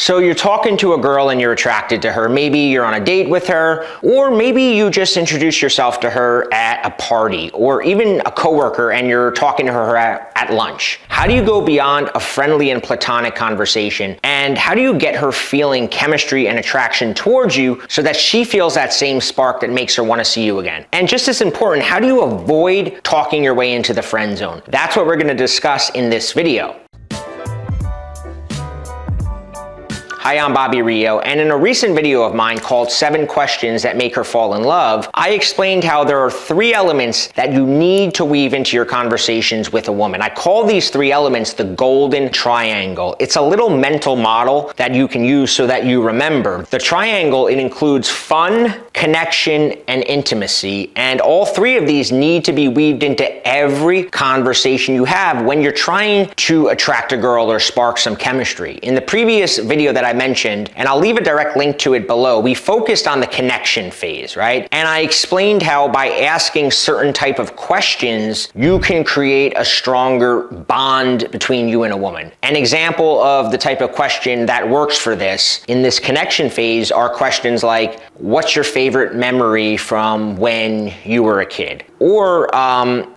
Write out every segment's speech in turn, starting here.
So you're talking to a girl and you're attracted to her. Maybe you're on a date with her, or maybe you just introduce yourself to her at a party, or even a coworker and you're talking to her at lunch. How do you go beyond a friendly and platonic conversation? And how do you get her feeling chemistry and attraction towards you so that she feels that same spark that makes her want to see you again? And just as important, how do you avoid talking your way into the friend zone? That's what we're going to discuss in this video. Hi, I'm Bobby Rio, and in a recent video of mine called 7 Questions That Make Her Fall in Love, I explained how there are 3 elements that you need to weave into your conversations with a woman. I call these 3 elements the golden triangle. It's a little mental model that you can use so that you remember. The triangle, it includes fun, connection, and intimacy, and all 3 of these need to be weaved into every conversation you have when you're trying to attract a girl or spark some chemistry. In the previous video that I mentioned, and I'll leave a direct link to it below, we focused on the connection phase, right? And I explained how by asking certain type of questions, you can create a stronger bond between you and a woman. An example of the type of question that works for this in this connection phase are questions like, what's your favorite memory from when you were a kid? Or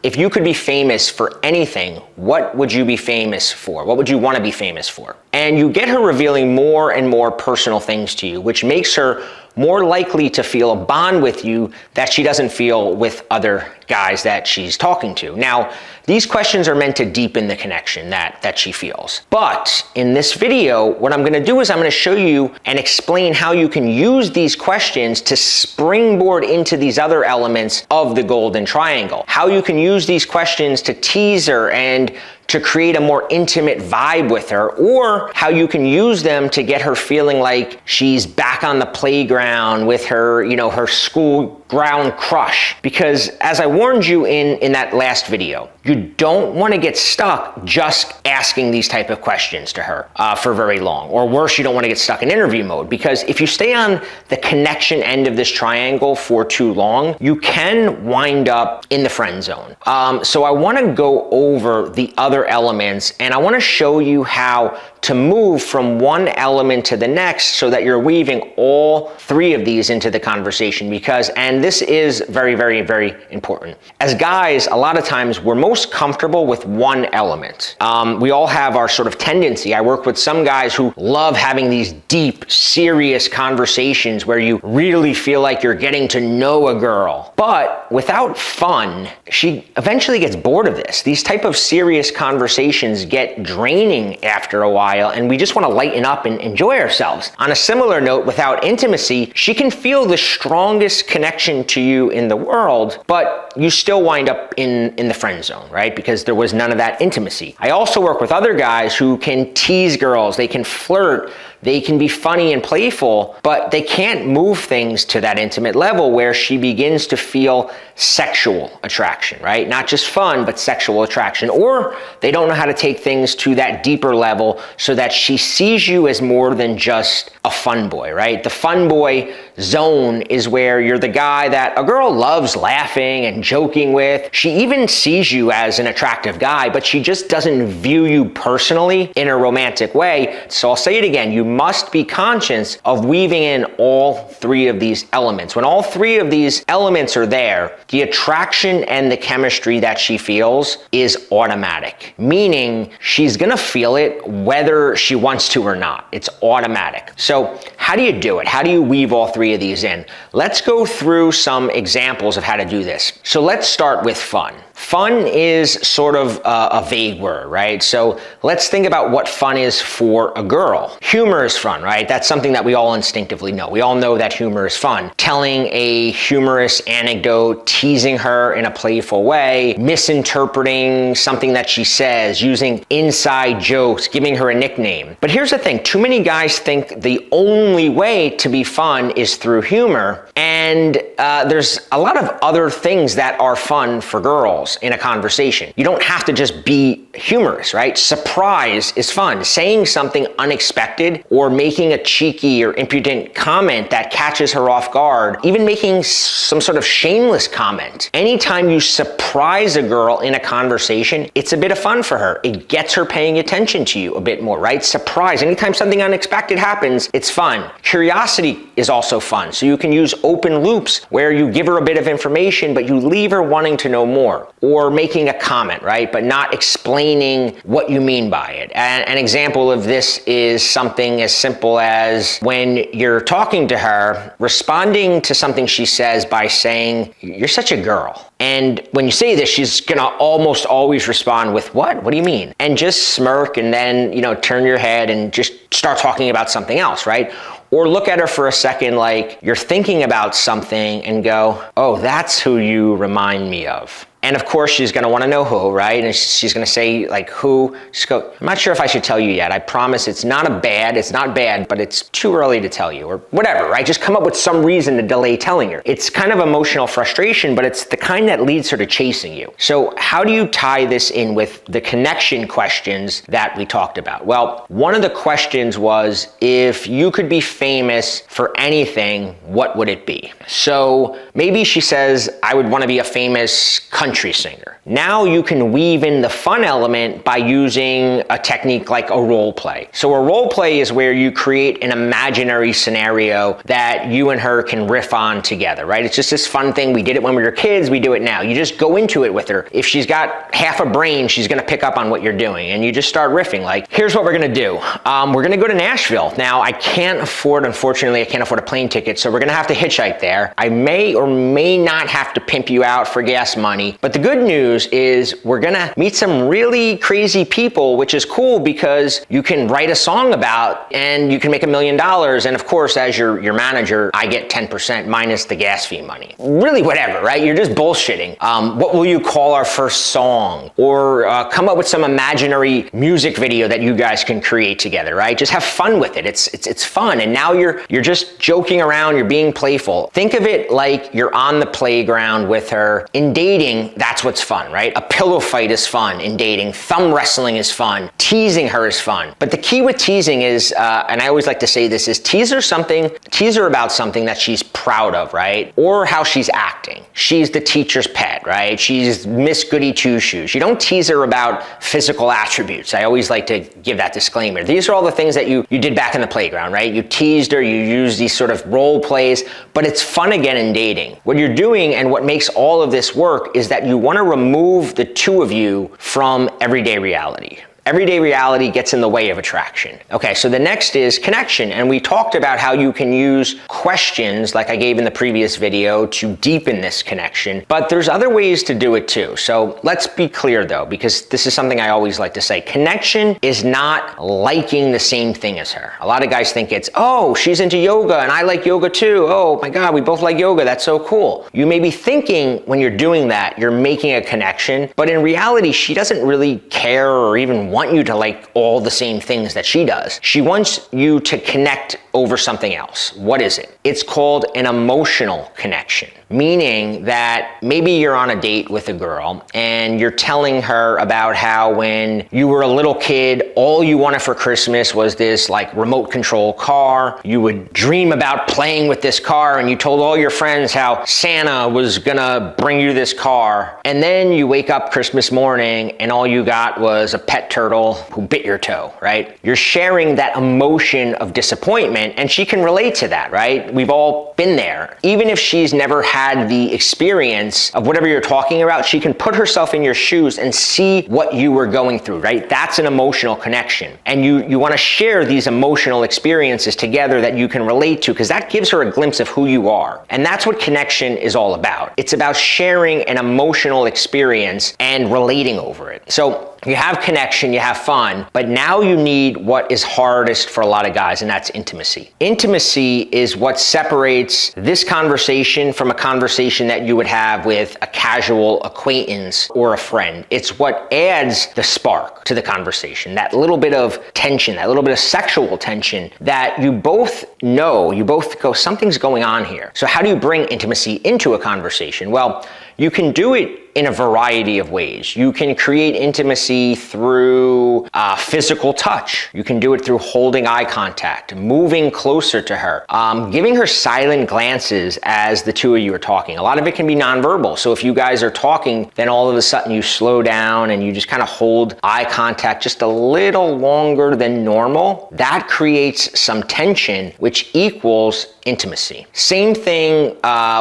if you could be famous for anything, what would you be famous for? What would you want to be famous for? And you get her revealing more and more personal things to you, which makes her more likely to feel a bond with you that she doesn't feel with other guys that she's talking to. Now, these questions are meant to deepen the connection that she feels. But in this video, what I'm gonna do is I'm gonna show you and explain how you can use these questions to springboard into these other elements of the golden triangle. How you can use these questions to tease her and to create a more intimate vibe with her, or how you can use them to get her feeling like she's back on the playground with her, her school ground crush. Because as I warned you in that last video, you don't want to get stuck just asking these type of questions to her for very long. Or worse, you don't want to get stuck in interview mode, because if you stay on the connection end of this triangle for too long, you can wind up in the friend zone. So I want to go over the other elements, and I want to show you how to move from one element to the next so that you're weaving all 3 of these into the conversation, because, and this is very, very, very important. As guys, a lot of times we're most comfortable with one element. We all have our sort of tendency. I work with some guys who love having these deep, serious conversations where you really feel like you're getting to know a girl. But without fun, she eventually gets bored of this. These type of serious conversations get draining after a while, and we just want to lighten up and enjoy ourselves. On a similar note, without intimacy, she can feel the strongest connection to you in the world, but you still wind up in the friend zone, right? Because there was none of that intimacy. I also work with other guys who can tease girls, they can flirt, they can be funny and playful, but they can't move things to that intimate level where she begins to feel sexual attraction, right? Not just fun, but sexual attraction. Or they don't know how to take things to that deeper level so that she sees you as more than just a fun boy, right? The fun boy zone is where you're the guy that a girl loves laughing and joking with. She even sees you as an attractive guy, but she just doesn't view you personally in a romantic way. So I'll say it again, you must be conscious of weaving in all 3 of these elements. When all 3 of these elements are there, the attraction and the chemistry that she feels is automatic, meaning she's gonna feel it whether she wants to or not. It's automatic. So how do you do it? How do you weave all 3 of these in? Let's go through some examples of how to do this. So let's start with fun. Fun is sort of a vague word, right? So let's think about what fun is for a girl. Humor is fun, right? That's something that we all instinctively know. We all know that humor is fun. Telling a humorous anecdote, teasing her in a playful way, misinterpreting something that she says, using inside jokes, giving her a nickname. But here's the thing, too many guys think the only way to be fun is through humor, and there's a lot of other things that are fun for girls in a conversation. You don't have to just be humorous, right? Surprise is fun. Saying something unexpected or making a cheeky or impudent comment that catches her off guard, even making some sort of shameless comment. Anytime you surprise a girl in a conversation, it's a bit of fun for her. It gets her paying attention to you a bit more, right? Surprise. Anytime something unexpected happens, it's fun. Curiosity is also fun. So you can use open loops where you give her a bit of information, but you leave her wanting to know more, or making a comment, right? But not explaining what you mean by it. And an example of this is something as simple as when you're talking to her, responding to something she says by saying, "You're such a girl." And when you say this, she's gonna almost always respond with, "What? What do you mean?" And just smirk and then, turn your head and just start talking about something else, right? Or look at her for a second like you're thinking about something and go, "Oh, that's who you remind me of." And of course, she's gonna wanna know who, right? And she's gonna say like, "Who?" Just go, "I'm not sure if I should tell you yet. I promise it's not bad, but it's too early to tell you," or whatever, right? Just come up with some reason to delay telling her. It's kind of emotional frustration, but it's the kind that leads her to chasing you. So how do you tie this in with the connection questions that we talked about? Well, one of the questions was, if you could be famous for anything, what would it be? So maybe she says, "I would wanna be a famous country singer." Now you can weave in the fun element by using a technique like a role play. So a role play is where you create an imaginary scenario that you and her can riff on together, right? It's just this fun thing. We did it when we were kids, we do it now. You just go into it with her. If she's got half a brain, she's gonna pick up on what you're doing, and you just start riffing like, "Here's what we're gonna do. We're gonna go to Nashville. Now unfortunately, I can't afford a plane ticket, so we're gonna have to hitchhike there. I may or may not have to pimp you out for gas money. But the good news is we're gonna meet some really crazy people, which is cool because you can write a song about and you can make $1 million. And of course, as your manager, I get 10% minus the gas fee money." Really whatever, right? You're just bullshitting. What will you call our first song? Or come up with some imaginary music video that you guys can create together, right? Just have fun with it. It's fun. And now you're just joking around, you're being playful. Think of it like you're on the playground with her. In dating, that's what's fun, right? A pillow fight is fun in dating. Thumb wrestling is fun. Teasing her is fun. But the key with teasing is, and I always like to say this, is tease her about something that she's proud of, right? Or how she's acting. She's the teacher's pet, right? She's Miss Goody Two-Shoes. You don't tease her about physical attributes. I always like to give that disclaimer. These are all the things that you did back in the playground, right? You teased her, you used these sort of role plays, but it's fun again in dating. What you're doing and what makes all of this work is that you want to remove the two of you from everyday reality. Everyday reality gets in the way of attraction. Okay, so the next is connection. And we talked about how you can use questions, like I gave in the previous video, to deepen this connection. But there's other ways to do it too. So let's be clear though, because this is something I always like to say. Connection is not liking the same thing as her. A lot of guys think it's, "Oh, she's into yoga and I like yoga too. Oh my God, we both like yoga. That's so cool." You may be thinking when you're doing that, you're making a connection, but in reality, she doesn't really care or even want you to like all the same things that she does. She wants you to connect over something else. What is it? It's called an emotional connection, meaning that maybe you're on a date with a girl and you're telling her about how when you were a little kid, all you wanted for Christmas was this like remote control car. You would dream about playing with this car and you told all your friends how Santa was gonna bring you this car. And then you wake up Christmas morning and all you got was a pet turtle who bit your toe, right? You're sharing that emotion of disappointment, and she can relate to that, right? We've all been there. Even if she's never had the experience of whatever you're talking about, she can put herself in your shoes and see what you were going through, right? That's an emotional connection. And you want to share these emotional experiences together that you can relate to, because that gives her a glimpse of who you are. And that's what connection is all about. It's about sharing an emotional experience and relating over it. So you have connection, you have fun, but now you need what is hardest for a lot of guys, and that's intimacy. Intimacy is what separates this conversation from a conversation that you would have with a casual acquaintance or a friend. It's what adds the spark to the conversation, that little bit of tension, that little bit of sexual tension that you both know, you both go, something's going on here. So how do you bring intimacy into a conversation? Well, You can do it in a variety of ways. You can create intimacy through physical touch. You can do it through holding eye contact, moving closer to her, giving her silent glances as the two of you are talking. A lot of it can be nonverbal. So if you guys are talking, then all of a sudden you slow down and you just kind of hold eye contact just a little longer than normal. That creates some tension, which equals intimacy. Same thing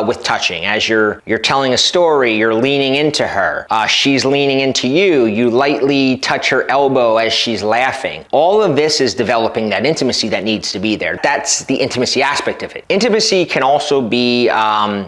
with touching. As you're telling a story, you're leaning into her. She's leaning into you. You lightly touch her elbow as she's laughing. All of this is developing that intimacy that needs to be there. That's the intimacy aspect of it. Intimacy can also be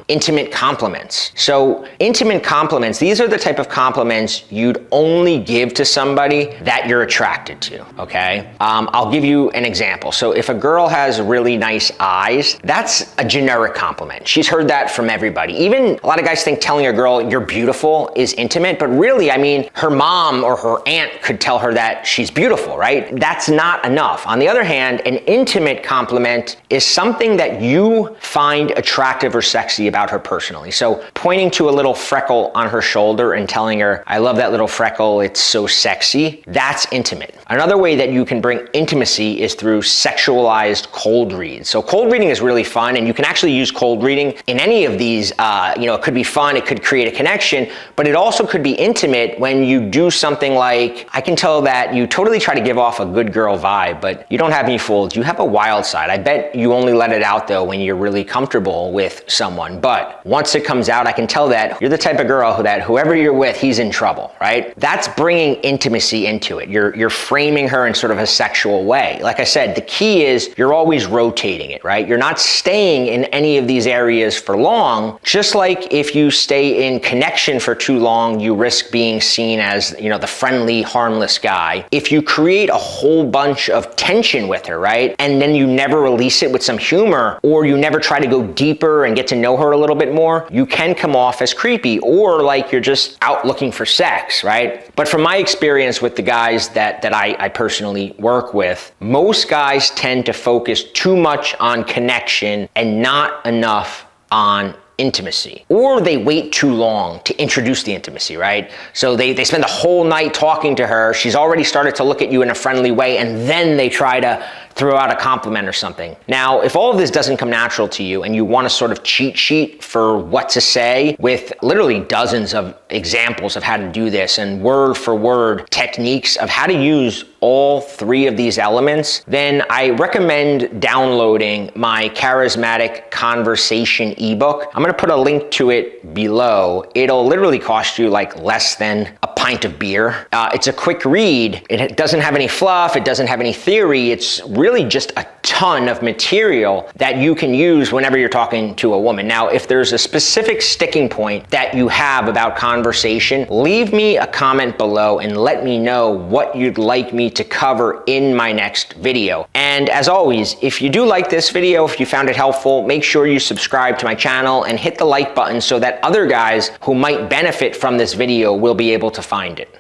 intimate compliments. So intimate compliments, these are the type of compliments you'd only give to somebody that you're attracted to, okay? I'll give you an example. So if a girl has really nice eyes, that's a generic compliment. She's heard that from everybody. Even a lot of guys think telling a girl you're beautiful is intimate, but really, I mean, her mom or her aunt could tell her that she's beautiful, right? That's not enough. On the other hand, an intimate compliment is something that you find attractive or sexy about her personally. So pointing to a little freckle on her shoulder and telling her, I love that little freckle, it's so sexy, that's intimate. Another way that you can bring intimacy is through sexualized cold reads. So cold reading is really fun, and you can actually use cold reading in any of these. It could be fun, it could create a connection, but it also could be intimate when you do something like, I can tell that you totally try to give off a good girl vibe, but you don't have me fooled. You have a wild side. I bet you only let it out though when you're really comfortable with someone. But once it comes out, I can tell that you're the type of girl that whoever you're with, he's in trouble, right? That's bringing intimacy into it. You're framing her in sort of a sexual way. Like I said, the key is you're always rotating it, right? You're not staying in any of these areas for long. Just like if you stay in connection for too long, you risk being seen as, the friendly, harmless guy. If you create a whole bunch of tension with her, right? And then you never release it with some humor, or you never try to go deeper and get to know her a little bit more, you can come off as creepy or like you're just out looking for sex, right? But from my experience with the guys that I personally work with, most guys tend to focus too much on connection and not enough on intimacy, or they wait too long to introduce the intimacy, right? So they spend the whole night talking to her, she's already started to look at you in a friendly way, and then they try to throw out a compliment or something. Now, if all of this doesn't come natural to you and you want a sort of cheat sheet for what to say with literally dozens of examples of how to do this and word for word techniques of how to use all three of these elements, then I recommend downloading my Charismatic Conversation ebook. I'm gonna put a link to it below. It'll literally cost you like less than a pint of beer. It's a quick read. It doesn't have any fluff. It doesn't have any theory. It's really just a ton of material that you can use whenever you're talking to a woman. Now, if there's a specific sticking point that you have about conversation, leave me a comment below and let me know what you'd like me to cover in my next video. And as always, if you do like this video, if you found it helpful, make sure you subscribe to my channel and hit the like button so that other guys who might benefit from this video will be able to find it.